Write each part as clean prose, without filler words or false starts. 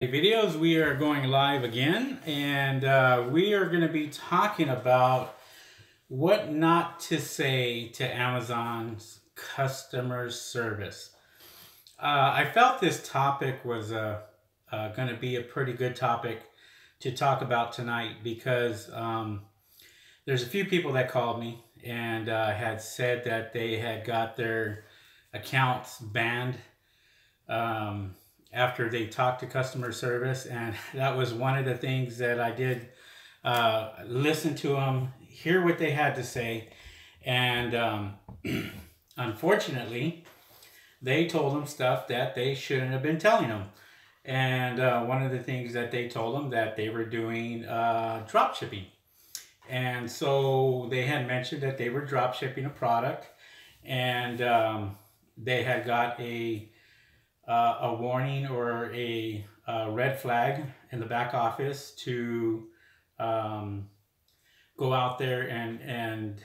Videos, we are going live again, and we are going to be talking about what not to say to Amazon's customer service. I felt this topic was going to be a pretty good topic to talk about tonight because there's a few people that called me and had said that they had got their accounts banned after they talked to customer service, and that was one of the things that I did. Listen to them, hear what they had to say, and unfortunately, they told them stuff that they shouldn't have been telling them. And one of the things that they told them that they were doing drop shipping, and so they had mentioned that they were drop shipping a product, and they had got a warning or a red flag in the back office to go out there and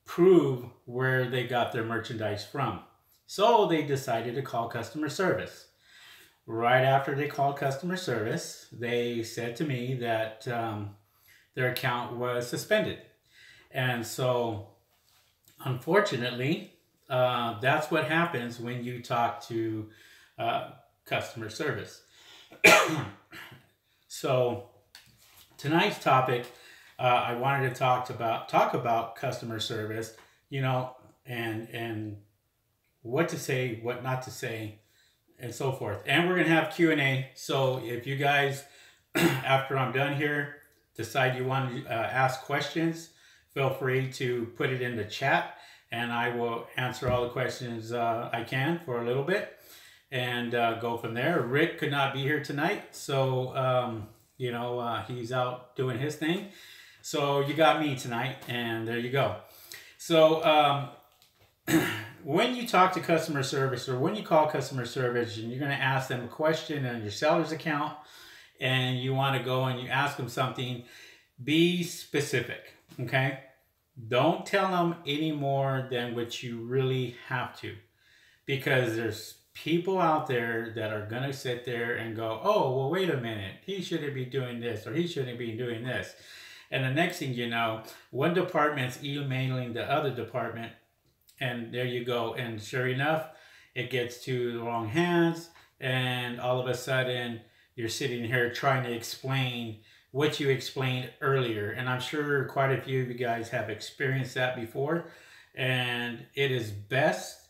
prove where they got their merchandise from. So they decided to call customer service. Right after they called customer service, they said to me that their account was suspended. And so, unfortunately, that's what happens when you talk to customer service. So tonight's topic, I wanted to talk about customer service, and what to say, what not to say, and so forth. And we're gonna have Q&A. So if you guys, after I'm done here, decide you want to ask questions, feel free to put it in the chat, and I will answer all the questions I can for a little bit, and go from there. Rick could not be here tonight, so he's out doing his thing. So you got me tonight, and there you go. So when you talk to customer service, or when you call customer service, and you're going to ask them a question on your seller's account, and you want to go and you ask them something, be specific, okay? Don't tell them any more than what you really have to, because there's people out there that are going to sit there and go, oh, well, wait a minute, he shouldn't be doing this, or he shouldn't be doing this. And the next thing you know, one department's emailing the other department, and there you go. And sure enough, it gets to the wrong hands, and all of a sudden, you're sitting here trying to explain what you explained earlier. And I'm sure quite a few of you guys have experienced that before. And it is best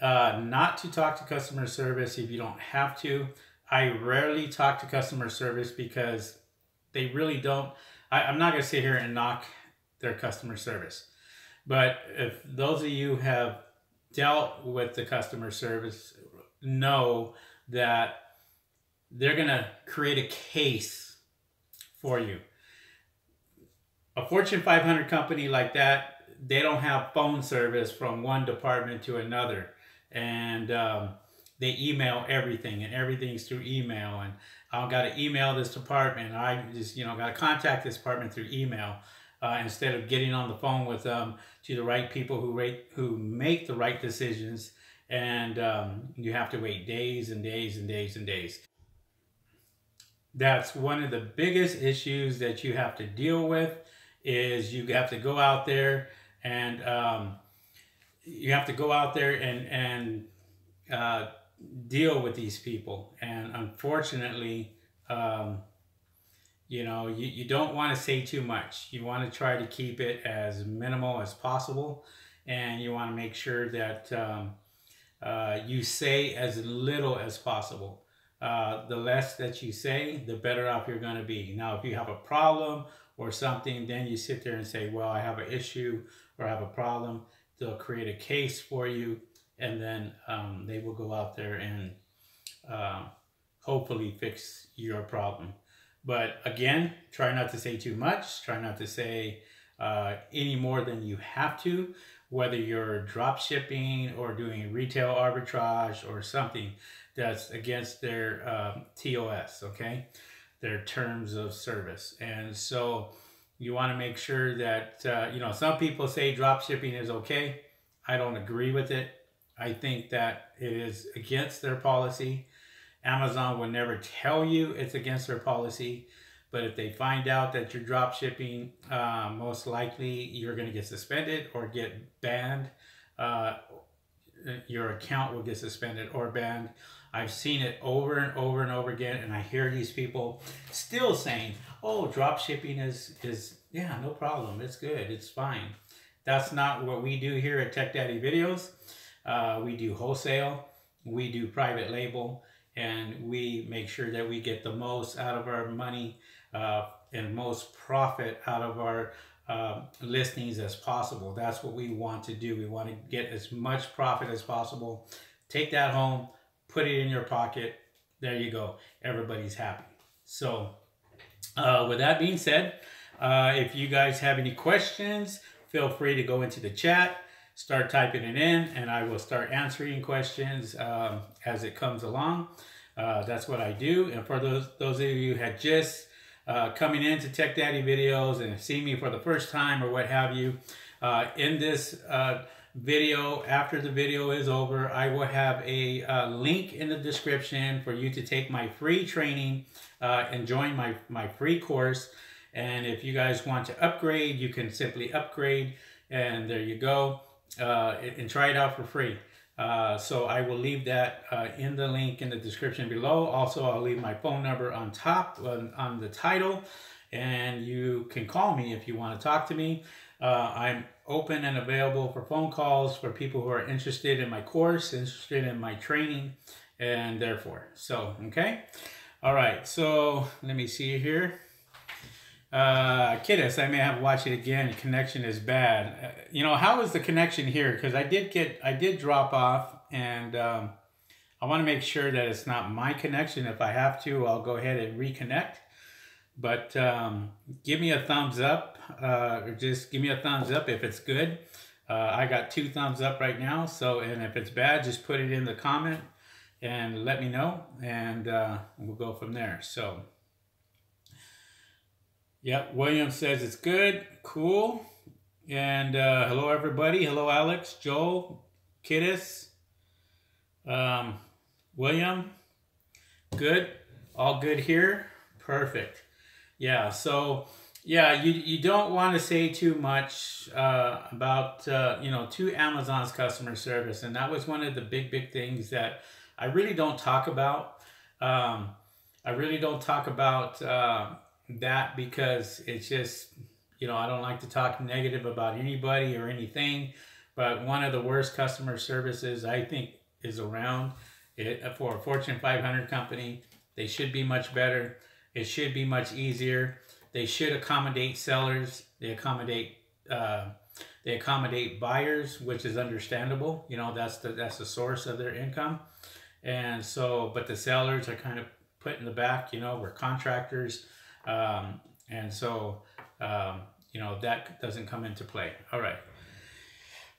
not to talk to customer service if you don't have to. I rarely talk to customer service because they really don't. I'm not going to sit here and knock their customer service. But if those of you have dealt with the customer service, know that they're going to create a case for you. A Fortune 500 company like that, they don't have phone service from one department to another. And they email everything, and everything's through email. And I've got to email this department. I just, got to contact this department through email instead of getting on the phone with them to the right people who make the right decisions. And you have to wait days and days and days and days. That's one of the biggest issues that you have to deal with, is you have to go out there and deal with these people. And unfortunately, you don't want to say too much. You want to try to keep it as minimal as possible, and you want to make sure that you say as little as possible. The less that you say, the better off you're going to be. Now, if you have a problem or something, then you sit there and say, well, I have an issue or I have a problem. They'll create a case for you, and then they will go out there and hopefully fix your problem. But again, try not to say too much. Try not to say any more than you have to, whether you're drop shipping or doing retail arbitrage or something that's against their TOS, okay? Their terms of service. And so you want to make sure that, some people say drop shipping is okay. I don't agree with it. I think that it is against their policy. Amazon will never tell you it's against their policy, but if they find out that you're drop shipping, most likely you're going to get suspended or get banned. Your account will get suspended or banned. I've seen it over and over and over again, and I hear these people still saying, oh, drop shipping is yeah, no problem. It's good. It's fine. That's not what we do here at Tech Daddy Videos. We do wholesale, we do private label, and we make sure that we get the most out of our money and most profit out of our listings as possible. That's what we want to do. We want to get as much profit as possible. Take that home, put it in your pocket. There you go. Everybody's happy. So with that being said, if you guys have any questions, feel free to go into the chat, start typing it in, and I will start answering questions as it comes along. That's what I do. And for those of you who had just coming into Tech Daddy Videos and seen me for the first time or what have you, in this video, after the video is over, I will have a link in the description for you to take my free training and join my free course. And if you guys want to upgrade, you can simply upgrade, and there you go, and try it out for free. So I will leave that in the link in the description below. Also, I'll leave my phone number on top on the title, and you can call me if you want to talk to me. I'm open and available for phone calls for people who are interested in my course, interested in my training, and therefore. So, okay. All right. So let me see here. Kiddos, I may have to watch it again. The connection is bad. You know, how is the connection here? Because I did drop off, and I want to make sure that it's not my connection. If I have to, I'll go ahead and reconnect. But give me a thumbs up, or just give me a thumbs up if it's good. I got 2 thumbs up right now. So, and if it's bad, just put it in the comment and let me know, and we'll go from there. So. Yep, William says it's good. Cool. And hello, everybody. Hello, Alex, Joel, Kiddis, William. Good. All good here. Perfect. Yeah, so, yeah, you don't want to say too much about, you know, to Amazon's customer service. And that was one of the big things that I really don't talk about. I really don't talk about that because it's just, you know, I don't like to talk negative about anybody or anything, but one of the worst customer services I think is around it for a Fortune 500 company. They should be much better. It should be much easier. They should accommodate sellers. They accommodate buyers, which is understandable. You know, that's the source of their income. And so, but the sellers are kind of put in the back. You know, we're contractors. And so, you know, that doesn't come into play. All right.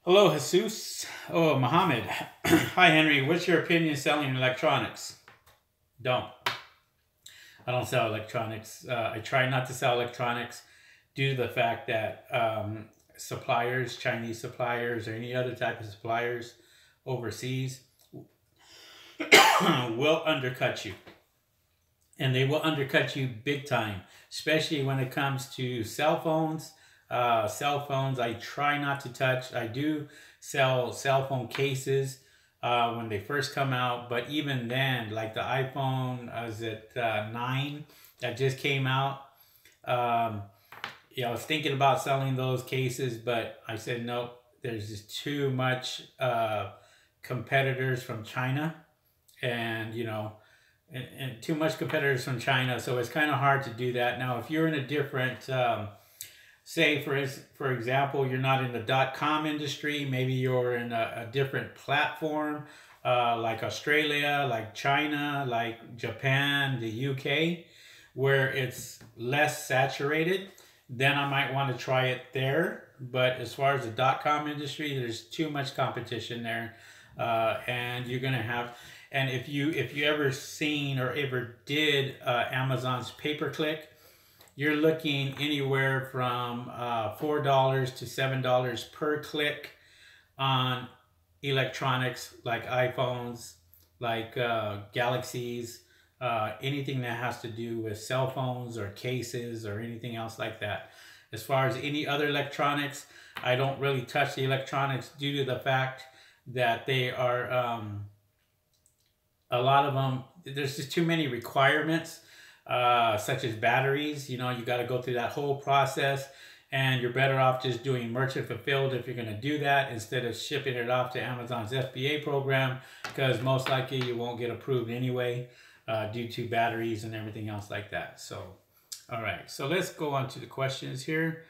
Hello, Jesus. Oh, Mohammed. Hi, Henry. What's your opinion selling electronics? Don't. I don't sell electronics. I try not to sell electronics due to the fact that suppliers, Chinese suppliers, or any other type of suppliers overseas will undercut you. And they will undercut you big time, especially when it comes to cell phones. I try not to touch. I do sell cell phone cases when they first come out. But even then, like the iPhone, was it 9 that just came out? You know, I was thinking about selling those cases, but I said, nope, there's just too much competitors from China. And, you know, and too much competitors from China, so it's kind of hard to do that. Now, if you're in a different, say for example, you're not in the .com industry, maybe you're in a different platform, like Australia, like China, like Japan, the UK, where it's less saturated, then I might want to try it there. But as far as the .com industry, there's too much competition there, and you're gonna have. And if you ever seen or ever did Amazon's pay-per-click, you're looking anywhere from $4 to $7 per click on electronics like iPhones, like galaxies, anything that has to do with cell phones or cases or anything else like that. As far as any other electronics, I don't really touch the electronics due to the fact that they are, a lot of them, there's just too many requirements, such as batteries. You know, you got to go through that whole process, and you're better off just doing merchant fulfilled if you're going to do that, instead of shipping it off to Amazon's FBA program, because most likely you won't get approved anyway, due to batteries and everything else like that. So, all right, so let's go on to the questions here.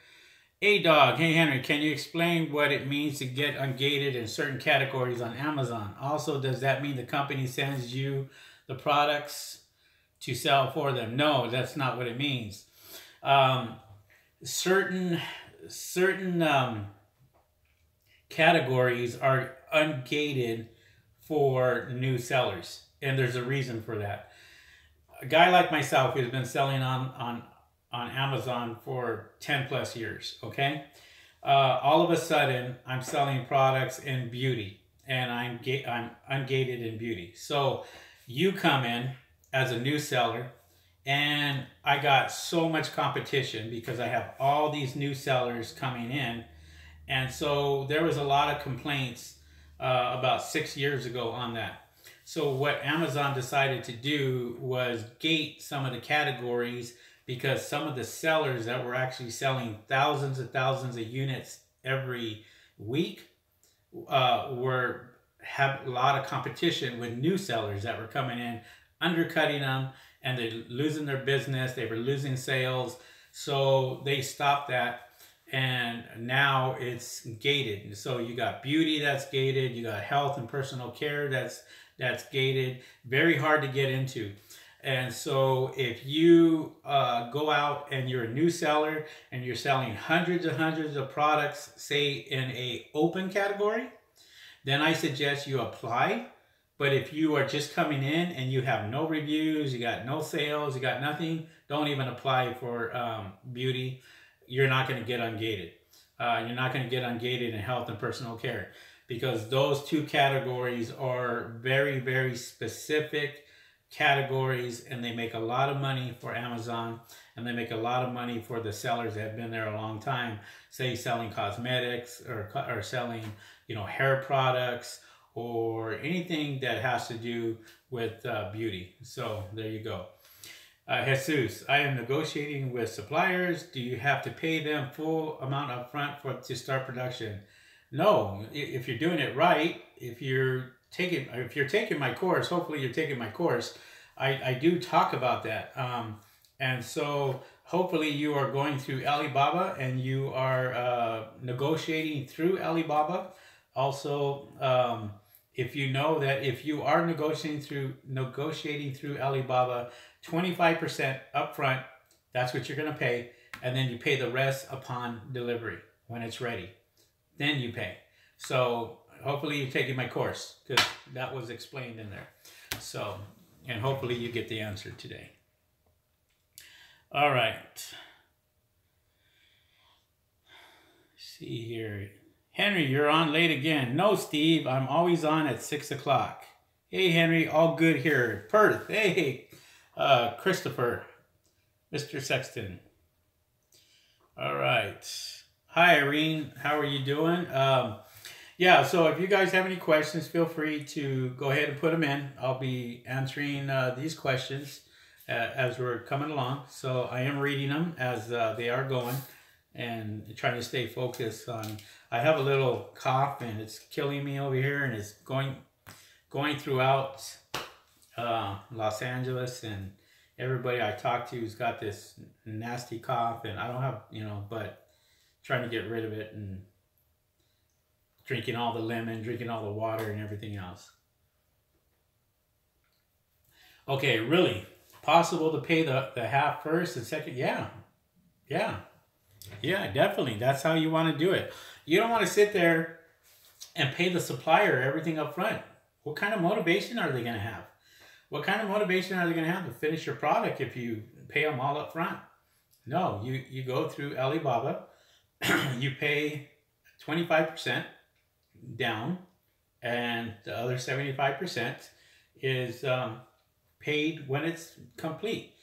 A-Dog, hey Henry, can you explain what it means to get ungated in certain categories on Amazon? Also, does that mean the company sends you the products to sell for them? No, that's not what it means. Certain categories are ungated for new sellers, and there's a reason for that. A guy like myself who's been selling on Amazon for 10 plus years, okay? All of a sudden, I'm selling products in beauty, and I'm ungated in beauty. So you come in as a new seller, and I got so much competition because I have all these new sellers coming in. And so there was a lot of complaints about 6 years ago on that. So what Amazon decided to do was gate some of the categories, because some of the sellers that were actually selling thousands and thousands of units every week have a lot of competition with new sellers that were coming in, undercutting them, and they're losing their business. They were losing sales. So they stopped that, and now it's gated. So you got beauty that's gated, you got health and personal care that's gated, very hard to get into. And so if you go out and you're a new seller and you're selling hundreds and hundreds of products, say in a open category, then I suggest you apply. But if you are just coming in and you have no reviews, you got no sales, you got nothing, don't even apply for beauty. You're not going to get ungated. You're not going to get ungated in health and personal care, because those two categories are very, very specific categories, and they make a lot of money for Amazon, and they make a lot of money for the sellers that have been there a long time, say selling cosmetics or selling, you know, hair products or anything that has to do with beauty. So there you go. Jesus, I am negotiating with suppliers. Do you have to pay them full amount up front to start production? No, if you're doing it right, if you're taking my course, hopefully you're taking my course, I do talk about that. And so hopefully you are going through Alibaba and you are negotiating through Alibaba. Also, if you know that if you are negotiating through Alibaba, 25% upfront, that's what you're going to pay, and then you pay the rest upon delivery when it's ready. Then you pay. So hopefully you're taking my course, because that was explained in there. So, and hopefully you get the answer today. All right. Let's see here. Henry, you're on late again. No, Steve, I'm always on at 6 o'clock. Hey, Henry, all good here. Perth, hey, Christopher, Mr. Sexton. All right. Hi, Irene. How are you doing? Yeah, so if you guys have any questions, feel free to go ahead and put them in. I'll be answering these questions as we're coming along. So I am reading them as they are going, and trying to stay focused on. I have a little cough, and it's killing me over here, and it's going throughout Los Angeles, and everybody I talk to has got this nasty cough, and I don't have, you know, but trying to get rid of it, and drinking all the lemon, drinking all the water and everything else. Okay, really? Possible to pay the half first and second? Yeah, definitely. That's how you want to do it. You don't want to sit there and pay the supplier everything up front. What kind of motivation are they going to have? What kind of motivation are they going to have to finish your product if you pay them all up front? No, you go through Alibaba, you pay 25% down, and the other 75% is paid when it's complete.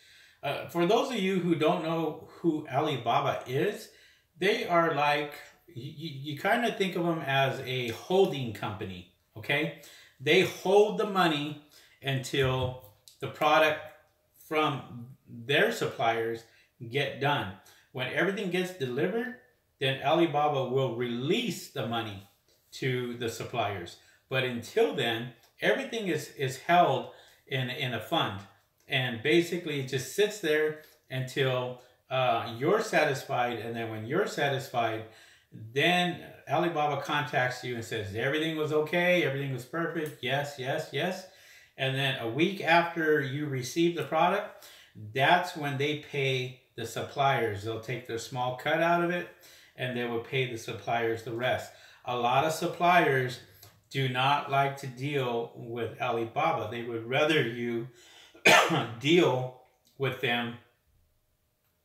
For those of you who don't know who Alibaba is, they are like, you kind of think of them as a holding company, okay? They hold the money until the product from their suppliers get done. When everything gets delivered, then Alibaba will release the money to the suppliers. But until then, everything is held in a fund. And basically it just sits there until you're satisfied. And then when you're satisfied, then Alibaba contacts you and says, everything was okay, everything was perfect, yes, yes, yes. And then a week after you receive the product, that's when they pay the suppliers. They'll take their small cut out of it and they will pay the suppliers the rest. A lot of suppliers do not like to deal with Alibaba. They would rather you deal with them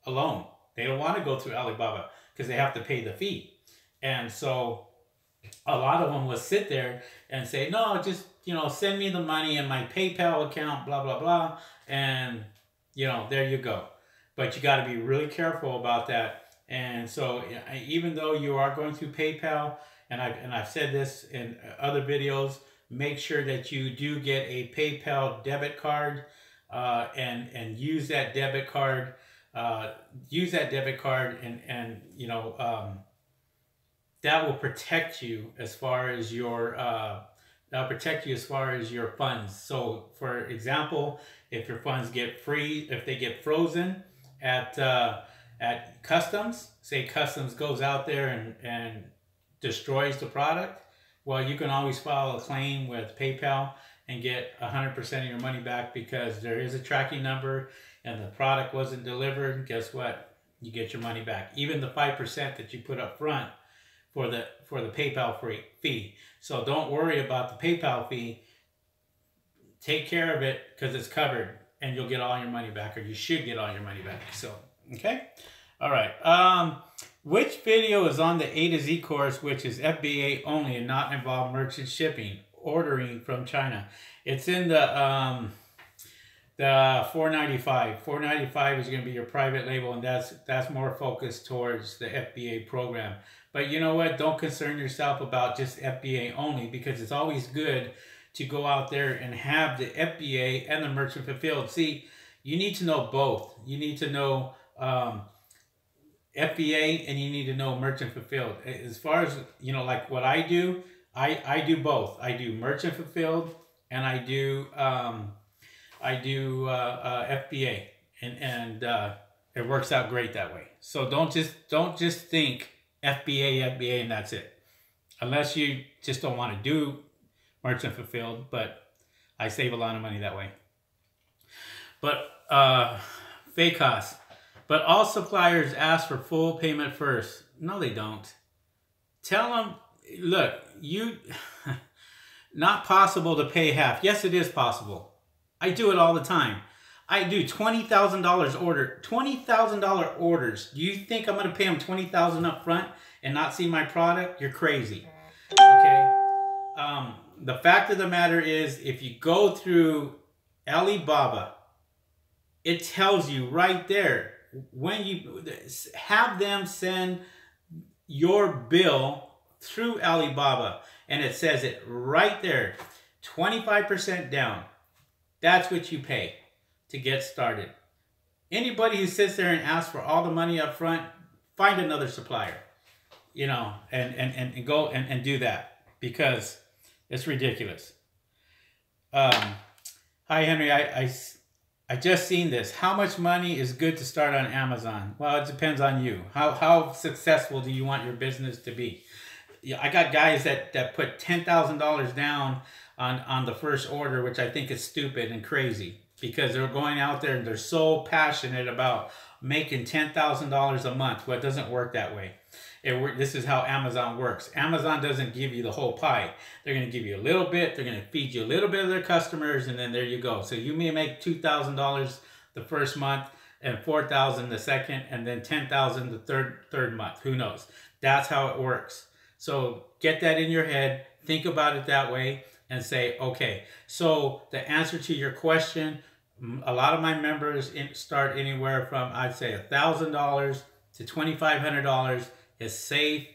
alone. They don't want to go through Alibaba because they have to pay the fee. And so a lot of them will sit there and say, no, just, send me the money in my PayPal account, blah, blah, blah. And, there you go. But you got to be really careful about that. And so even though you are going through PayPal, and I've said this in other videos, make sure that you do get a PayPal debit card and use that debit card. That will protect you as far as your funds. So, for example, if your funds if they get frozen at customs, say customs goes out there and destroys the product, well, you can always file a claim with PayPal and get 100% of your money back because there is a tracking number and the product wasn't delivered. Guess what? You get your money back. Even the 5% that you put up front for the PayPal fee. So don't worry about the PayPal fee. Take care of it because it's covered and you'll get all your money back, or you should get all your money back. So, okay? All right. Which video is on the A to Z course, which is FBA only and not involve merchant shipping, ordering from China? It's in the 495. 495 is going to be your private label, and that's more focused towards the FBA program. But you know what? Don't concern yourself about just FBA only, because it's always good to go out there and have the FBA and the merchant fulfilled. See, you need to know both. You need to know FBA and you need to know merchant fulfilled. As far as, like what I do both. I do merchant fulfilled and I do FBA, and it works out great that way. So don't just think FBA and that's it, unless you just don't want to do merchant fulfilled. But I save a lot of money that way. But fake costs. But all suppliers ask for full payment first. No, they don't. Tell them, look, not possible to pay half. Yes, it is possible. I do it all the time. I do $20,000 orders. Do you think I'm going to pay them $20,000 up front and not see my product? You're crazy. Okay. The fact of the matter is, if you go through Alibaba, it tells you right there, when you have them send your bill through Alibaba, and it says it right there, 25% down. That's what you pay to get started. Anybody who sits there and asks for all the money up front, find another supplier, and go and do that, because it's ridiculous. Hi, Henry. I just seen this. How much money is good to start on Amazon? Well, it depends on you. How successful do you want your business to be? I got guys that put $10,000 down on the first order, which I think is stupid and crazy, because they're going out there and they're so passionate about making $10,000 a month. Well, it doesn't work that way. This is how Amazon works. Amazon doesn't give you the whole pie. They're going to give you a little bit. They're going to feed you a little bit of their customers, and then there you go. So you may make $2,000 the first month, and $4,000 the second, and then $10,000 the third month. Who knows? That's how it works. So get that in your head. Think about it that way. and say, okay, so the answer to your question, a lot of my members start anywhere from, I'd say, $1,000 to $2,500 is safe.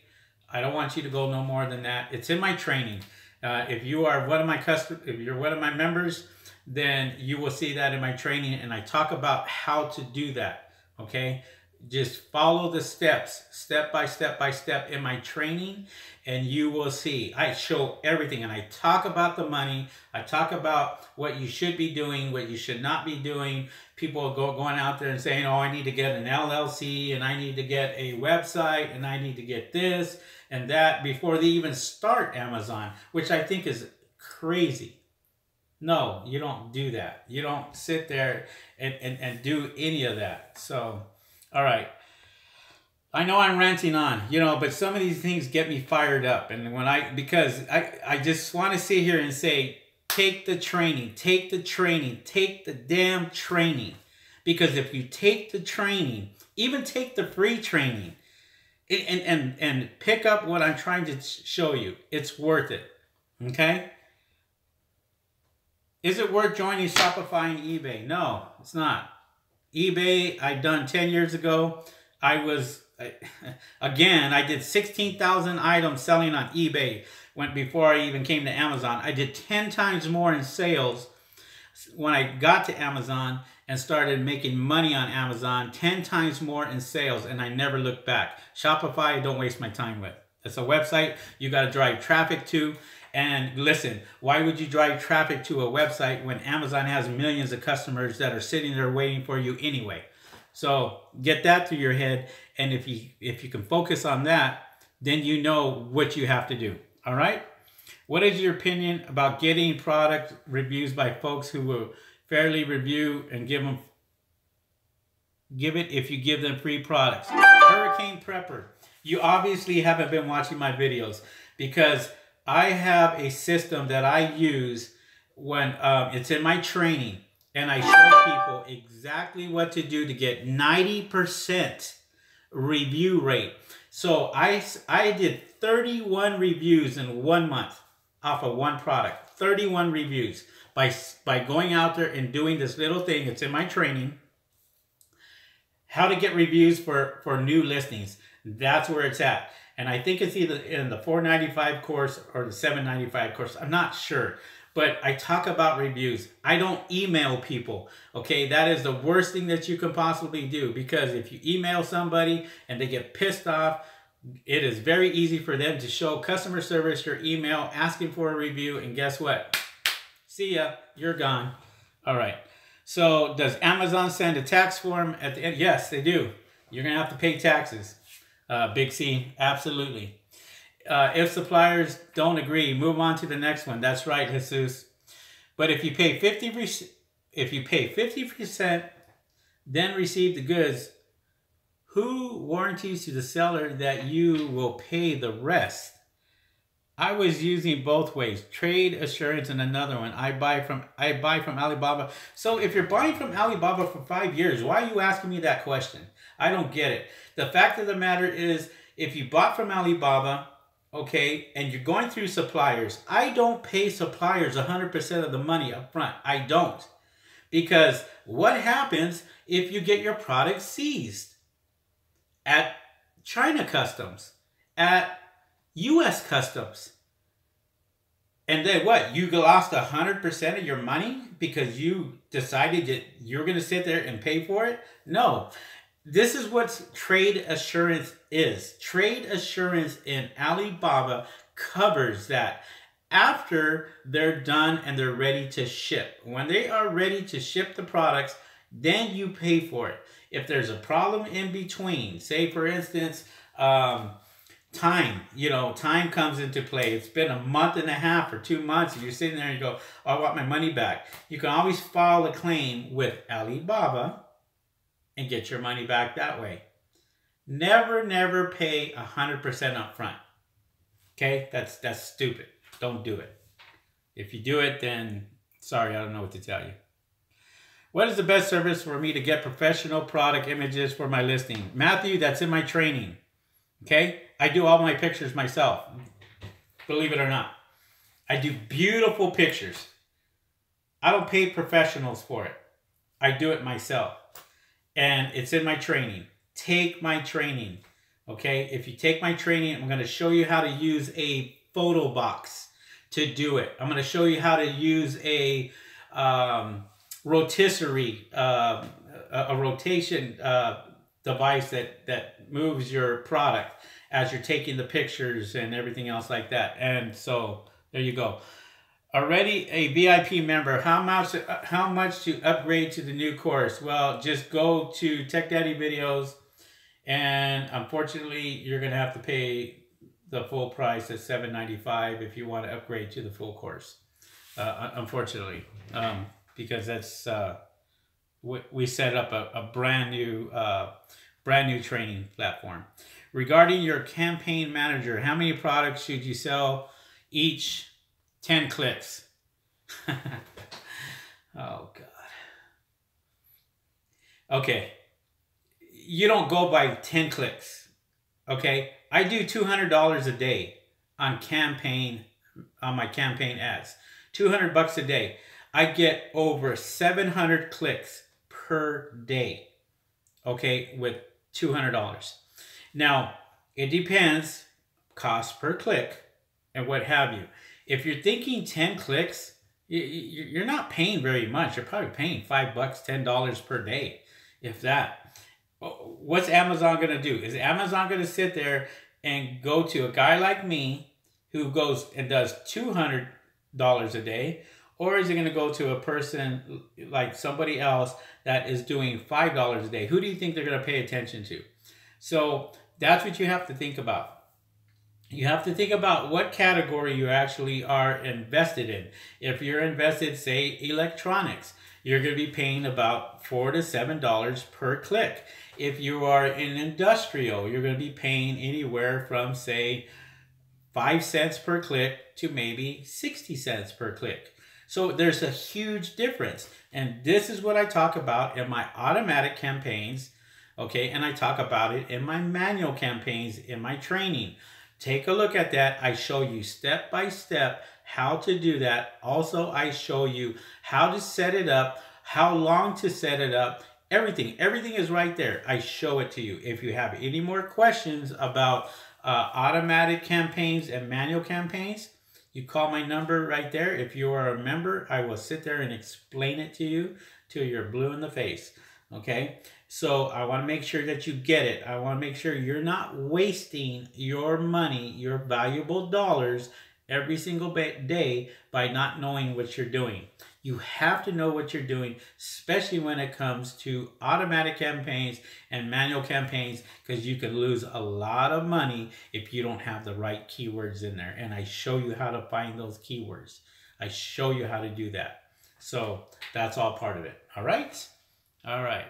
I don't want you to go no more than that. It's in my training. If you are one of my if you're one of my members, then you will see that in my training, and I talk about how to do that. Okay, just follow the steps, step by step in my training, and you will see. I show everything, and I talk about the money. I talk about what you should be doing, what you should not be doing. People going out there and saying, oh, I need to get an LLC, and I need to get a website, and I need to get this and that before they even start Amazon, which I think is crazy. No, you don't do that. You don't sit there and do any of that. So, all right. I know I'm ranting on, you know, but some of these things get me fired up. And because I just want to sit here and say, take the training, take the training, take the damn training. Because if you take the training, even take the free training, and pick up what I'm trying to show you, it's worth it. Okay? Is it worth joining Shopify and eBay? No, it's not. eBay, I done 10 years ago. Again, I did 16,000 items selling on eBay before I even came to Amazon. I did 10 times more in sales when I got to Amazon and started making money on Amazon, 10 times more in sales, and I never looked back. Shopify, I don't waste my time with. It's a website you got to drive traffic to. And listen, why would you drive traffic to a website when Amazon has millions of customers that are sitting there waiting for you anyway? So get that through your head, and if you can focus on that, then you know what you have to do. All right? What is your opinion about getting product reviews by folks who will fairly review and give it if you give them free products? Hurricane Prepper, you obviously haven't been watching my videos, because I have a system that I use when it's in my training, and I show people exactly what to do to get 90% review rate. So I did 31 reviews in 1 month off of one product. 31 reviews by going out there and doing this little thing. It's in my training. How to get reviews for new listings. That's where it's at. And I think it's either in the $4.95 course or the $7.95 course. I'm not sure. But I talk about reviews. I don't email people. Okay, that is the worst thing that you can possibly do, because if you email somebody and they get pissed off, it is very easy for them to show customer service your email asking for a review, and guess what? See ya, you're gone. All right. So does Amazon send a tax form at the end? Yes, they do. You're going to have to pay taxes. Big C, absolutely. If suppliers don't agree, move on to the next one. That's right, Jesus. But if you pay 50%, then receive the goods, who warranties to the seller that you will pay the rest? I was using both ways, trade assurance and another one. I buy from Alibaba. So if you're buying from Alibaba for 5 years, why are you asking me that question? I don't get it. The fact of the matter is, if you bought from Alibaba, okay, and you're going through suppliers, I don't pay suppliers 100% of the money up front. I don't. Because what happens if you get your product seized? At China Customs, at U.S. Customs. And then what? You lost 100% of your money because you decided that you're going to sit there and pay for it? No. This is what trade assurance is. Trade assurance in Alibaba covers that after they're done and they're ready to ship. When they are ready to ship the products, then you pay for it. If there's a problem in between, say for instance, time comes into play. It's been a month and a half or 2 months, and you're sitting there and you go, oh, I want my money back. You can always file a claim with Alibaba and get your money back that way. Never pay 100% up front. Okay, that's stupid. Don't do it. If you do it, then sorry, I don't know what to tell you. What is the best service for me to get professional product images for my listing? Matthew, that's in my training. Okay? I do all my pictures myself. Believe it or not. I do beautiful pictures. I don't pay professionals for it. I do it myself. And it's in my training. Take my training. Okay? If you take my training, I'm going to show you how to use a photo box to do it. I'm going to show you how to use a rotisserie, a rotation device that moves your product as you're taking the pictures and everything else like that. And so there you go. Already a VIP member, how much to upgrade to the new course? Well, just go to Tech Daddy Videos, and unfortunately, you're going to have to pay the full price at $7.95 if you want to upgrade to the full course. Unfortunately, because that's we set up a brand new training platform. Regarding your campaign manager, how many products should you sell each? 10 clicks. Oh, God. Okay. You don't go by 10 clicks. Okay. I do $200 a day on my campaign ads. $200 a day. I get over 700 clicks per day. Okay. With $200. Now, it depends. Cost per click and what have you. If you're thinking 10 clicks, you're not paying very much. You're probably paying $5, $10 per day, if that. What's Amazon going to do? Is Amazon going to sit there and go to a guy like me who goes and does $200 a day? Or is it going to go to a person like somebody else that is doing $5 a day? Who do you think they're going to pay attention to? So that's what you have to think about. You have to think about what category you actually are invested in. If you're invested, say, electronics, you're going to be paying about $4 to $7 per click. If you are in industrial, you're going to be paying anywhere from, say, 5 cents per click to maybe 60 cents per click. So there's a huge difference. And this is what I talk about in my automatic campaigns, okay? And I talk about it in my manual campaigns in my training. Take a look at that. I show you step by step how to do that. Also, I show you how to set it up, how long to set it up, everything. Everything is right there. I show it to you. If you have any more questions about automatic campaigns and manual campaigns, you call my number right there. If you are a member, I will sit there and explain it to you till you're blue in the face. Okay? So I want to make sure that you get it. I want to make sure you're not wasting your money, your valuable dollars every single day by not knowing what you're doing. You have to know what you're doing, especially when it comes to automatic campaigns and manual campaigns, because you can lose a lot of money if you don't have the right keywords in there. And I show you how to find those keywords. I show you how to do that. So that's all part of it. All right? All right.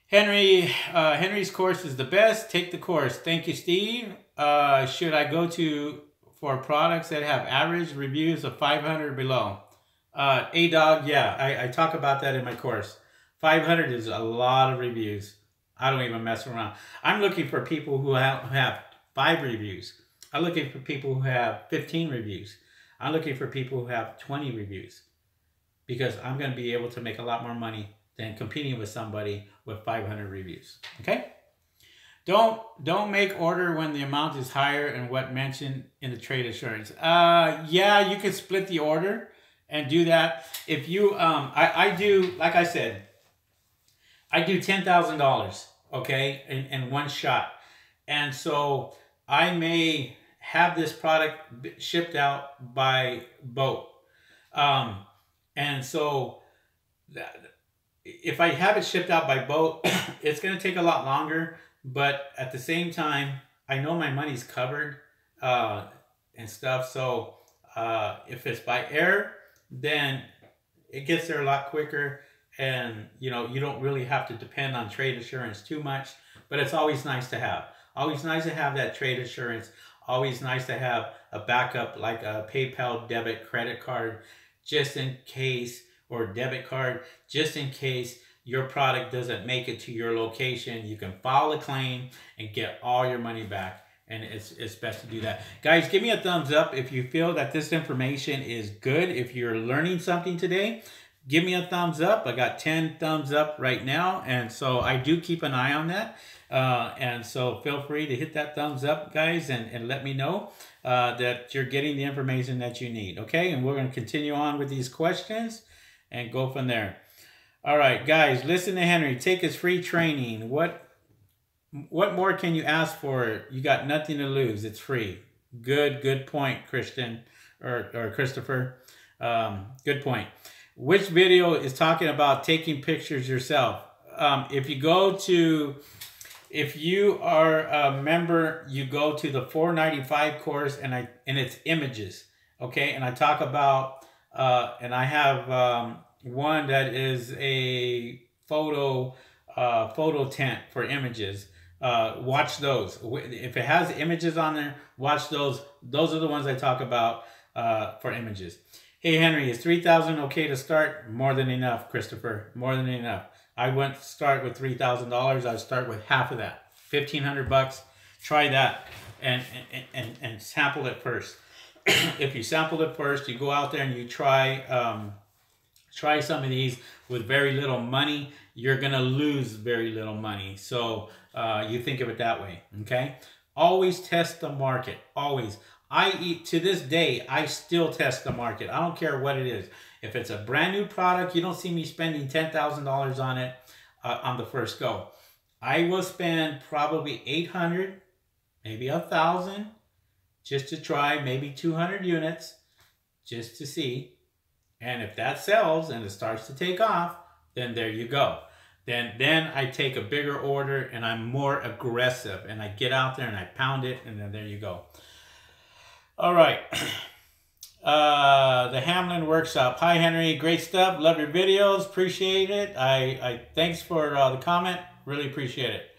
Henry's course is the best. Take the course. Thank you, Steve. Should I go for products that have average reviews of 500 or below? A-Dog, yeah, I talk about that in my course. 500 is a lot of reviews. I don't even mess around. I'm looking for people who have 5 reviews. I'm looking for people who have 15 reviews. I'm looking for people who have 20 reviews. Because I'm going to be able to make a lot more money than competing with somebody with 500 reviews. Okay? Don't make order when the amount is higher and what mentioned in the trade assurance. Yeah, you could split the order and do that. If you, I do, like I said, I do $10,000, okay, in one shot. And so I may have this product shipped out by boat. And so if I have it shipped out by boat, it's going to take a lot longer. But at the same time, I know my money's covered and stuff. So if it's by air, then it gets there a lot quicker. And, you know, you don't really have to depend on trade assurance too much. But it's always nice to have. Always nice to have that trade assurance. Always nice to have a backup like a PayPal debit credit card just in case, or debit card just in case your product doesn't make it to your location. You can file a claim and get all your money back. And it's best to do that. Guys, give me a thumbs up if you feel that this information is good. If you're learning something today, give me a thumbs up. I got 10 thumbs up right now. And so I do keep an eye on that. And so feel free to hit that thumbs up, guys, and let me know that you're getting the information that you need. Okay, and we're going to continue on with these questions and go from there. All right, guys, listen to Henry. Take his free training. What more can you ask for? You got nothing to lose. It's free. Good point, Christian or Christopher. Good point. Which video is talking about taking pictures yourself? If you are a member, you go to the $4.95 course, and it's images, okay? And I talk about, and I have one that is a photo tent for images. Watch those. If it has images on there, watch those. Those are the ones I talk about for images. Hey, Henry, is $3,000 okay to start? More than enough, Christopher. More than enough. I wouldn't start with $3,000. I'd start with half of that, $1,500. Try that and sample it first. If you sample it first, you go out there and you try some of these with very little money. You're gonna lose very little money. So you think of it that way, okay? Always test the market. Always. To this day, I still test the market. I don't care what it is. If it's a brand new product, you don't see me spending $10,000 on it on the first go. I will spend probably $800, maybe $1,000, just to try, maybe 200 units, just to see. And if that sells and it starts to take off, then there you go. Then I take a bigger order and I'm more aggressive and I get out there and I pound it, and then there you go. All right. The Hamlin Workshop. Hi, Henry. Great stuff. Love your videos. Appreciate it. Thanks for the comment. Really appreciate it.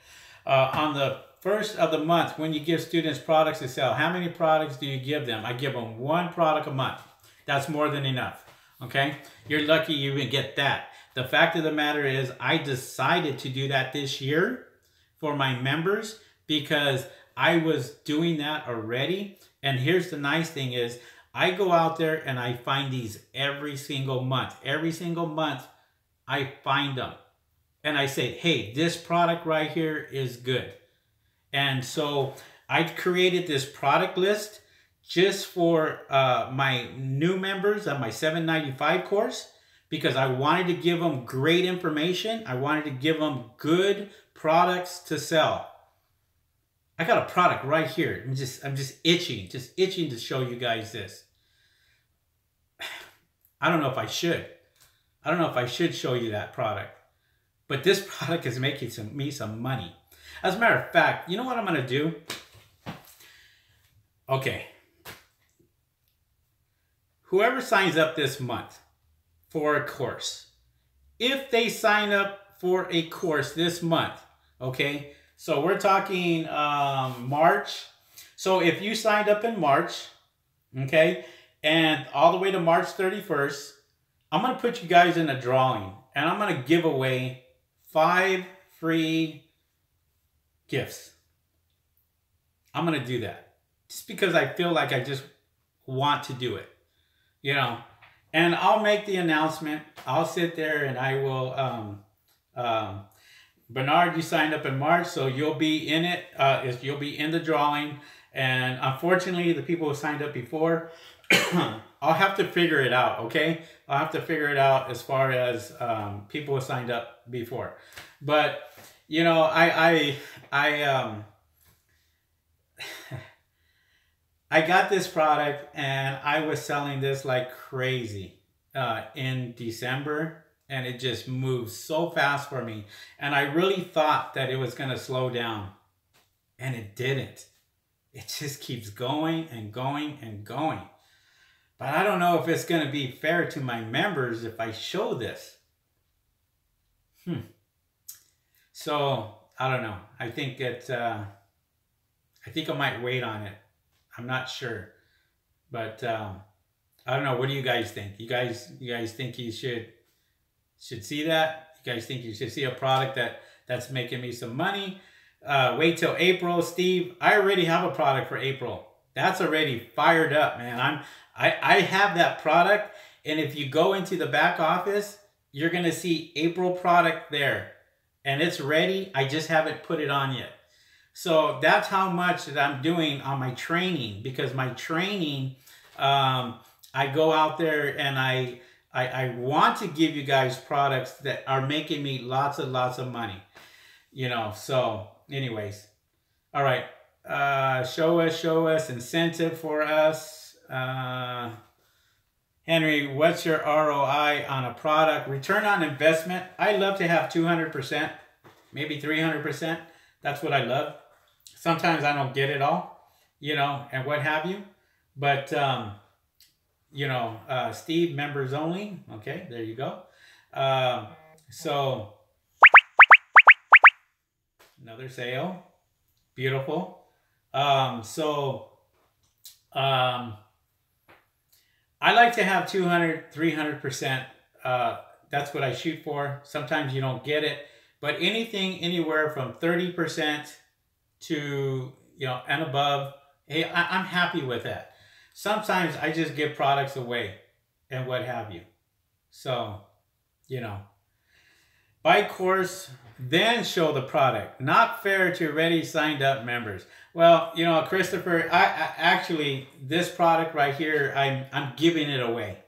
On the first of the month, when you give students products to sell, how many products do you give them? I give them 1 product a month. That's more than enough. Okay? You're lucky you even get that. The fact of the matter is, I decided to do that this year for my members because I was doing that already. And here's the nice thing is, I go out there and I find these every single month. Every single month, I find them. And I say, hey, this product right here is good. And so I created this product list just for my new members on my $7.95 course, because I wanted to give them great information. I wanted to give them good products to sell. I got a product right here. I'm just itching to show you guys this. I don't know if I should. I don't know if I should show you that product. But this product is making me some money. As a matter of fact, you know what I'm going to do? Okay. Whoever signs up this month for a course, if they sign up for a course this month, okay? So we're talking March. So if you signed up in March, okay, and all the way to March 31st, I'm going to put you guys in a drawing, and I'm going to give away 5 free gifts. I'm going to do that just because I feel like I just want to do it, you know, and I'll make the announcement. I'll sit there and I will, Bernard, you signed up in March, so you'll be in it. You'll be in the drawing. And unfortunately, the people who signed up before, I'll have to figure it out, okay? I'll have to figure it out as far as people who signed up before. But, you know, I got this product and I was selling this like crazy in December. And it just moved so fast for me. And I really thought that it was going to slow down. And it didn't. It just keeps going and going and going. But I don't know if it's going to be fair to my members if I show this. So, I don't know. I think I might wait on it. I'm not sure. But I don't know. What do you guys think? You guys think you should see that? You guys think you should see a product that's making me some money? Wait till April. Steve, I already have a product for April. That's already fired up, man. I have that product, and if you go into the back office, you're gonna see April product there, and it's ready. I just haven't put it on yet. So that's how much that I'm doing on my training, because my training, I go out there and I want to give you guys products that are making me lots of money, you know. So anyways, all right, show us incentive for us. Henry, what's your ROI on a product? Return on investment, I love to have 200%, maybe 300%. That's what I love. Sometimes I don't get it all, you know, and what have you. But, you know, Steve, members only. Okay, there you go. So, another sale. Beautiful. I like to have 200, 300%. That's what I shoot for. Sometimes you don't get it. But anything anywhere from 30% to, you know, and above, hey, I'm happy with that. Sometimes I just give products away and what have you. So, you know, buy course, then show the product. Not fair to already signed up members. Well, you know, Christopher, I actually, this product right here, I'm giving it away.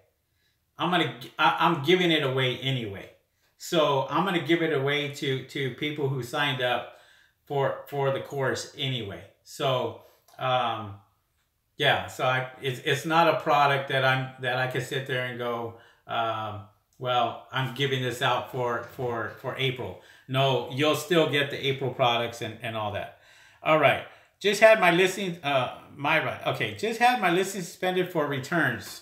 I'm giving it away anyway. So I'm gonna give it away to people who signed up for the course anyway. So yeah, so it's not a product that I can sit there and go, well, I'm giving this out for April. No, you'll still get the April products and all that. All right, just had my listing just had my listing suspended for returns.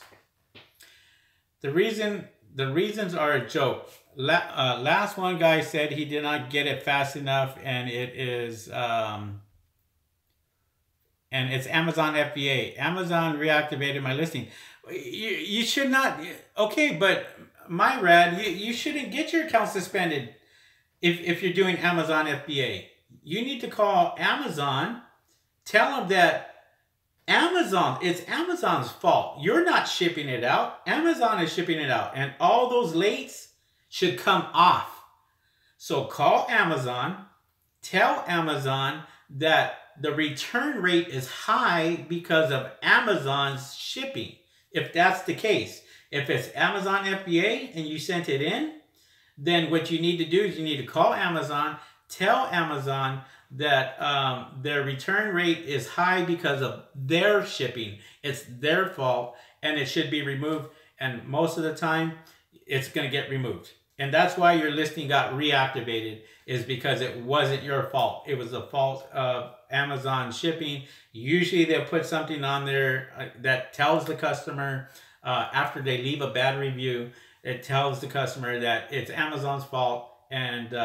The reasons are a joke. Last one guy said he did not get it fast enough, and it is and it's Amazon FBA. Amazon reactivated my listing. You should not. Okay, but my rad, you shouldn't get your account suspended if you're doing Amazon FBA. You need to call Amazon, tell them that it's Amazon's fault. You're not shipping it out. Amazon is shipping it out, and all those lates should come off. So call Amazon, tell Amazon that the return rate is high because of Amazon's shipping. If that's the case, if it's Amazon FBA and you sent it in, then what you need to do is you need to call Amazon, tell Amazon that their return rate is high because of their shipping. It's their fault and it should be removed. And most of the time, it's going to get removed. And that's why your listing got reactivated, is because it wasn't your fault. It was the fault of Amazon shipping. Usually they'll put something on there that tells the customer after they leave a bad review, it tells the customer that it's Amazon's fault and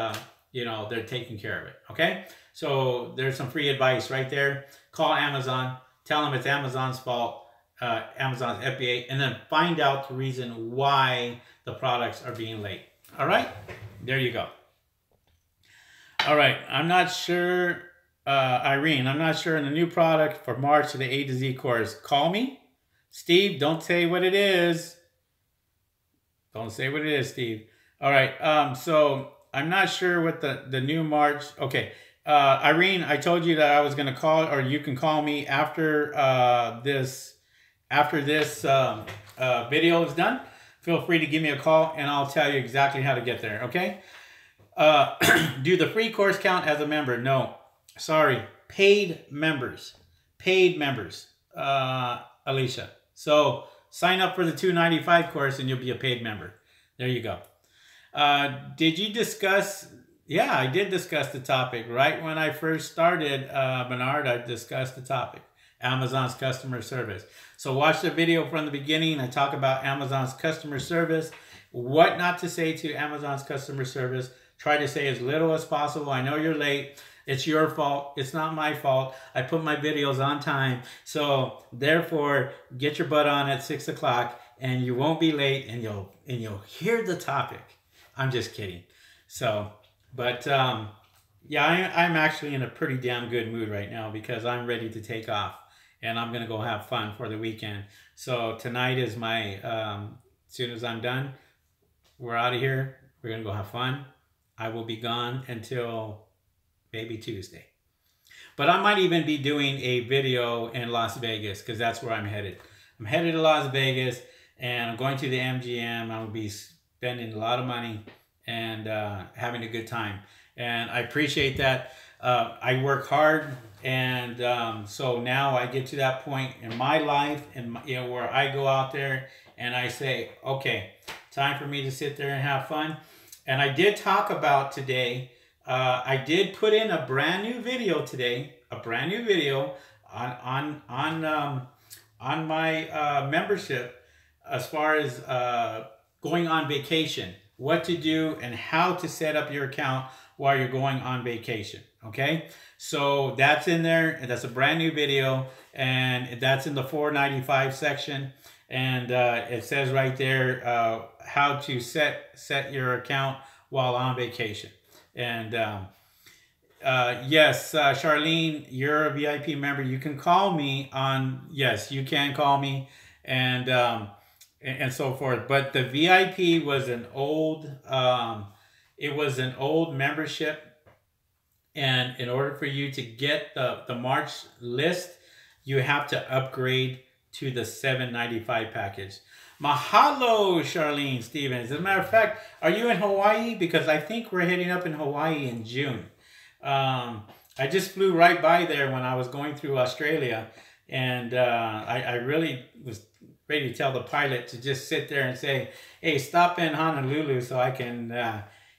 you know, they're taking care of it. Okay, so there's some free advice right there. Call Amazon, tell them it's Amazon's fault, Amazon's FBA, and then find out the reason why the products are being late. All right, there you go. All right, I'm not sure, Irene, I'm not sure in the new product for March of the A to Z course. Call me. Steve, don't say what it is. Don't say what it is, Steve. All right, so I'm not sure what the new March, okay. Irene, I told you that I was gonna call, or you can call me after this video is done. Feel free to give me a call and I'll tell you exactly how to get there, okay? Do the free course count as a member? No, sorry, paid members, Alicia. So sign up for the $295 course and you'll be a paid member. There you go. Did you discuss, yeah, I did discuss the topic. Right when I first started, Bernard, I discussed the topic, Amazon's customer service. So watch the video from the beginning. I talk about Amazon's customer service, what not to say to Amazon's customer service. Try to say as little as possible. I know you're late. It's your fault. It's not my fault. I put my videos on time. So therefore, get your butt on at 6 o'clock and you won't be late and you'll hear the topic. I'm just kidding. So, but Yeah, I'm actually in a pretty damn good mood right now because I'm ready to take off and I'm gonna go have fun for the weekend. So tonight is my as soon as I'm done, we're out of here. We're gonna go have fun. I will be gone until maybe Tuesday. But I might even be doing a video in Las Vegas because that's where I'm headed. I'm headed to Las Vegas and I'm going to the MGM. I will be spending a lot of money and having a good time. And I appreciate that. I work hard, and so now I get to that point in my life, and where I go out there and I say, okay, time for me to sit there and have fun. And I did talk about today. I did put in a brand new video today, a brand new video on my membership as far as going on vacation, what to do and how to set up your account while you're going on vacation. Okay, so that's in there, and that's a brand new video, and that's in the $4.95 section, and it says right there how to set your account while on vacation. And yes, Charlene, you're a VIP member. You can call me on, yes, you can call me, and so forth. But the VIP was an old, it was an old membership. And in order for you to get the March list, you have to upgrade to the $7.95 package. Mahalo, Charlene Stevens. As a matter of fact, are you in Hawaii? Because I think we're heading up in Hawaii in June. I just flew right by there when I was going through Australia. And I really was ready to tell the pilot to just sit there and say, hey, stop in Honolulu so I can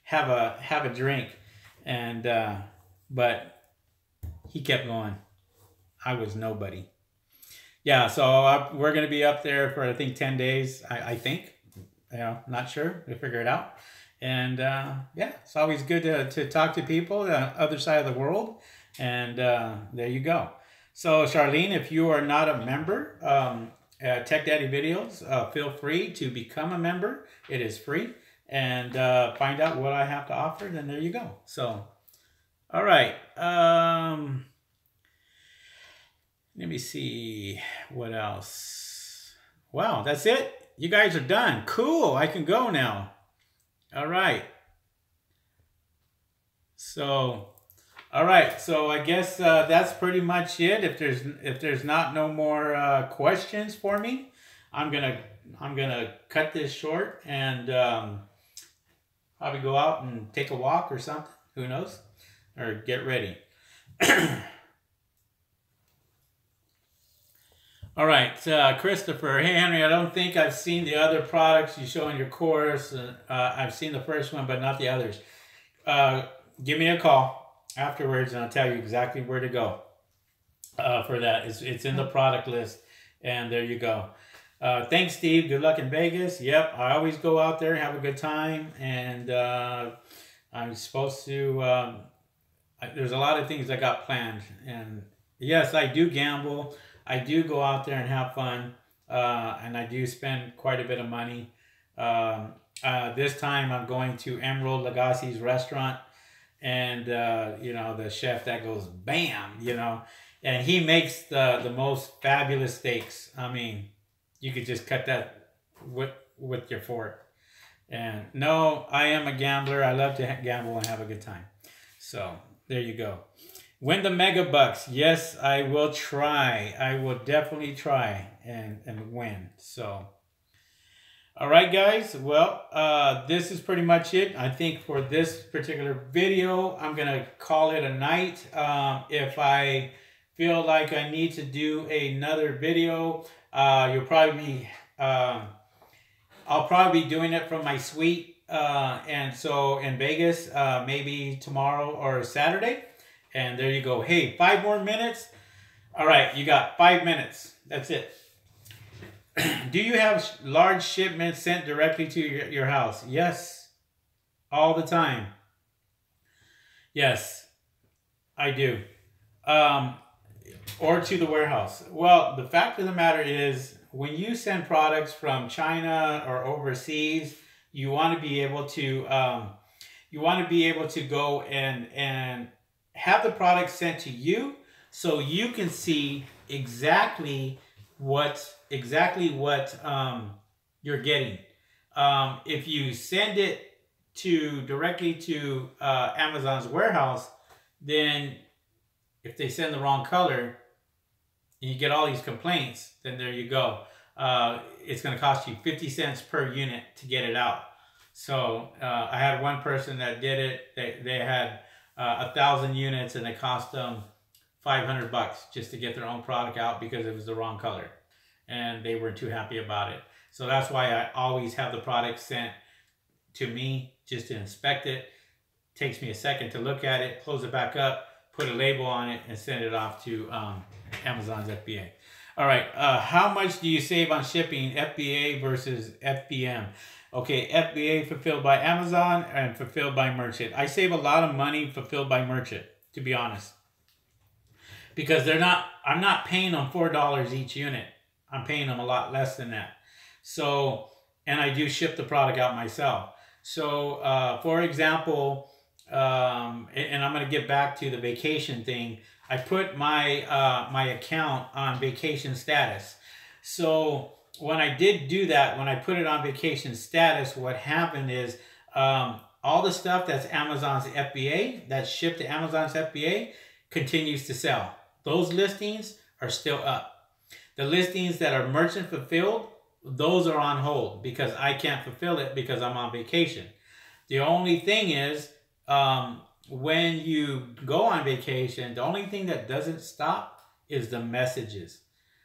have a drink. And but he kept going. I was nobody. Yeah, so we're going to be up there for, I think, 10 days, I think. You know, not sure. We'll figure it out. And yeah, it's always good to talk to people on the other side of the world. And there you go. So, Charlene, if you are not a member, Tech Daddy Videos, feel free to become a member. It is free. And find out what I have to offer. Then there you go. So, all right. Let me see what else. Wow, that's it. You guys are done. Cool. I can go now. All right. So, all right. So I guess that's pretty much it. If there's not no more questions for me, I'm gonna cut this short and probably go out and take a walk or something. Who knows? Or get ready. All right, Christopher. Hey, Henry, I don't think I've seen the other products you show in your course. I've seen the first one, but not the others. Give me a call afterwards, and I'll tell you exactly where to go for that. It's in the product list, and there you go. Thanks, Steve. Good luck in Vegas. Yep, I always go out there and have a good time, and I'm supposed to... there's a lot of things I got planned, and yes, I do gamble. I do go out there and have fun, and I do spend quite a bit of money. This time I'm going to Emerald Lagasse's restaurant, and you know, the chef that goes bam, you know, and he makes the most fabulous steaks. I mean, you could just cut that with your fork. And no, I am a gambler. I love to gamble and have a good time. So there you go. Win the mega bucks. Yes, I will try. I will definitely try and win. So, all right, guys. Well, this is pretty much it. I think for this particular video, I'm going to call it a night. If I feel like I need to do another video, you'll probably be, I'll probably be doing it from my suite. And so in Vegas, maybe tomorrow or Saturday. And there you go. Hey, 5 more minutes. All right, you got 5 minutes. That's it. Do you have large shipments sent directly to your house? Yes, all the time. Yes, I do. Or to the warehouse. Well, the fact of the matter is, when you send products from China or overseas, you want to be able to go and have the product sent to you so you can see exactly what you're getting. If you send it directly to Amazon's warehouse, then if they send the wrong color and you get all these complaints, then there you go. It's going to cost you 50 cents per unit to get it out. So I had one person that did it. They had 1,000 units and it cost them $500 just to get their own product out because it was the wrong color and they weren't too happy about it. So that's why I always have the product sent to me just to inspect it. Takes me a second to look at it, close it back up, put a label on it, and send it off to Amazon's FBA. All right, how much do you save on shipping, FBA versus FBM? Okay, FBA fulfilled by Amazon and fulfilled by merchant. I save a lot of money fulfilled by merchant, to be honest, because I'm not paying them $4 each unit. I'm paying them a lot less than that. So, and I do ship the product out myself. So, for example, and I'm going to get back to the vacation thing. I put my my account on vacation status. So when I did do that, when I put it on vacation status, what happened is all the stuff that's Amazon's FBA, that's shipped to Amazon's FBA, continues to sell. Those listings are still up. The listings that are merchant fulfilled, those are on hold because I can't fulfill it because I'm on vacation. The only thing is, when you go on vacation, the only thing that doesn't stop is the messages.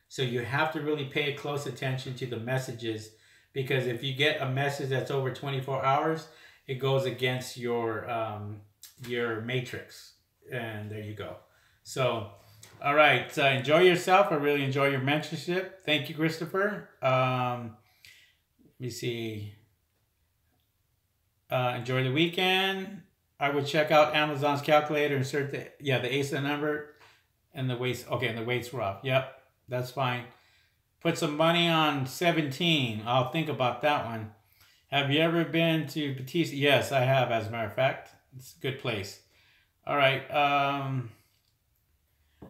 So you have to really pay close attention to the messages, because if you get a message that's over 24 hours, it goes against your matrix. And there you go. So, all right. Enjoy yourself. I really enjoy your mentorship. Thank you, Christopher. Let me see. Enjoy the weekend. I would check out Amazon's calculator, insert the ASIN number, and the weights. Okay, and the weights were off. Yep, that's fine. Put some money on 17. I'll think about that one. Have you ever been to Batista? Yes, I have, as a matter of fact. It's a good place. All right.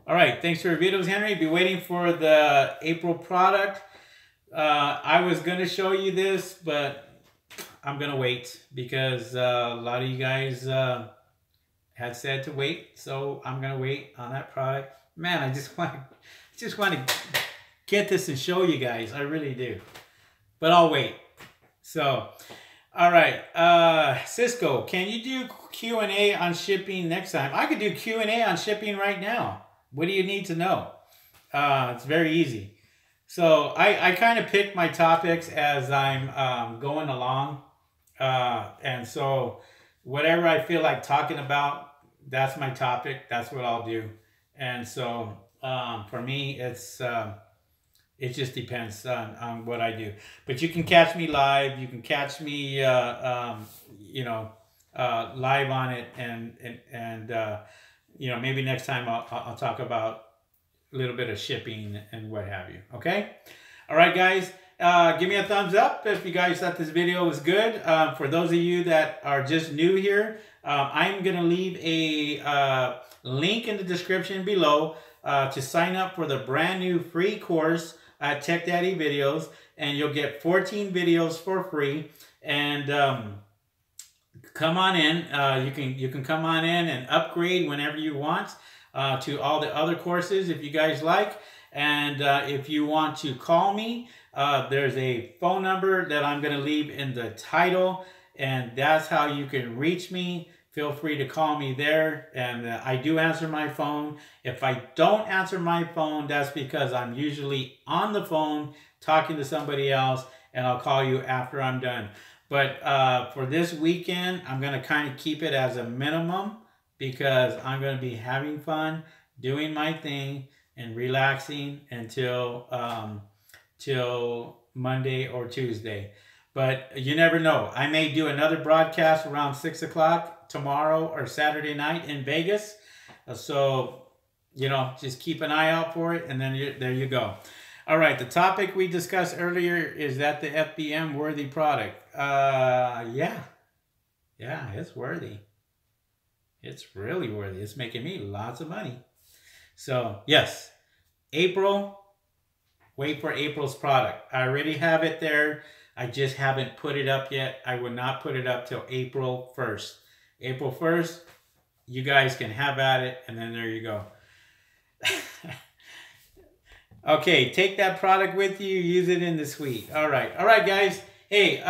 All right, thanks for your videos, Henry. Be waiting for the April product. I was going to show you this, but I'm going to wait because a lot of you guys had said to wait. So I'm going to wait on that product. Man, I just want to get this and show you guys. I really do. But I'll wait. So, all right. Cisco, can you do Q&A on shipping next time? I could do Q&A on shipping right now. What do you need to know? It's very easy. So I kind of pick my topics as I'm going along. And so whatever I feel like talking about, that's my topic. That's what I'll do. And so for me, it just depends on what I do. But you can catch me live. You can catch me, live on it. And maybe next time I'll talk about a little bit of shipping and what have you. Okay. All right, guys. Give me a thumbs up if you guys thought this video was good. For those of you that are just new here, I'm going to leave a link in the description below to sign up for the brand new free course at Tech Daddy Videos, and you'll get 14 videos for free. And come on in. You can come on in and upgrade whenever you want to all the other courses if you guys like. And if you want to call me, there's a phone number that I'm going to leave in the title, and that's how you can reach me. Feel free to call me there, and I do answer my phone. If I don't answer my phone, that's because I'm usually on the phone talking to somebody else, and I'll call you after I'm done. But for this weekend, I'm going to kind of keep it as a minimum because I'm going to be having fun, doing my thing, and relaxing until till Monday or Tuesday. But you never know. I may do another broadcast around 6 o'clock tomorrow or Saturday night in Vegas. So, just keep an eye out for it, and then there you go. All right, the topic we discussed earlier, is that the FBM worthy product? Yeah, it's worthy. It's really worthy. It's making me lots of money. So yes, April, wait for April's product. I already have it there. I just haven't put it up yet. I will not put it up till April 1st. April 1st, you guys can have at it, and then there you go. Okay, take that product with you. Use it in the suite. All right, guys. Hey,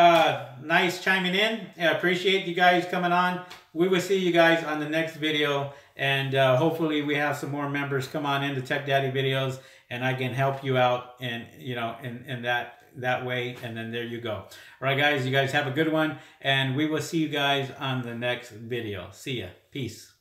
nice chiming in. I appreciate you guys coming on. We will see you guys on the next video, and hopefully we have some more members come on into Tech Daddy videos, and I can help you out in in that way. And then there you go. All right, guys. You guys have a good one, and we will see you guys on the next video. See ya. Peace.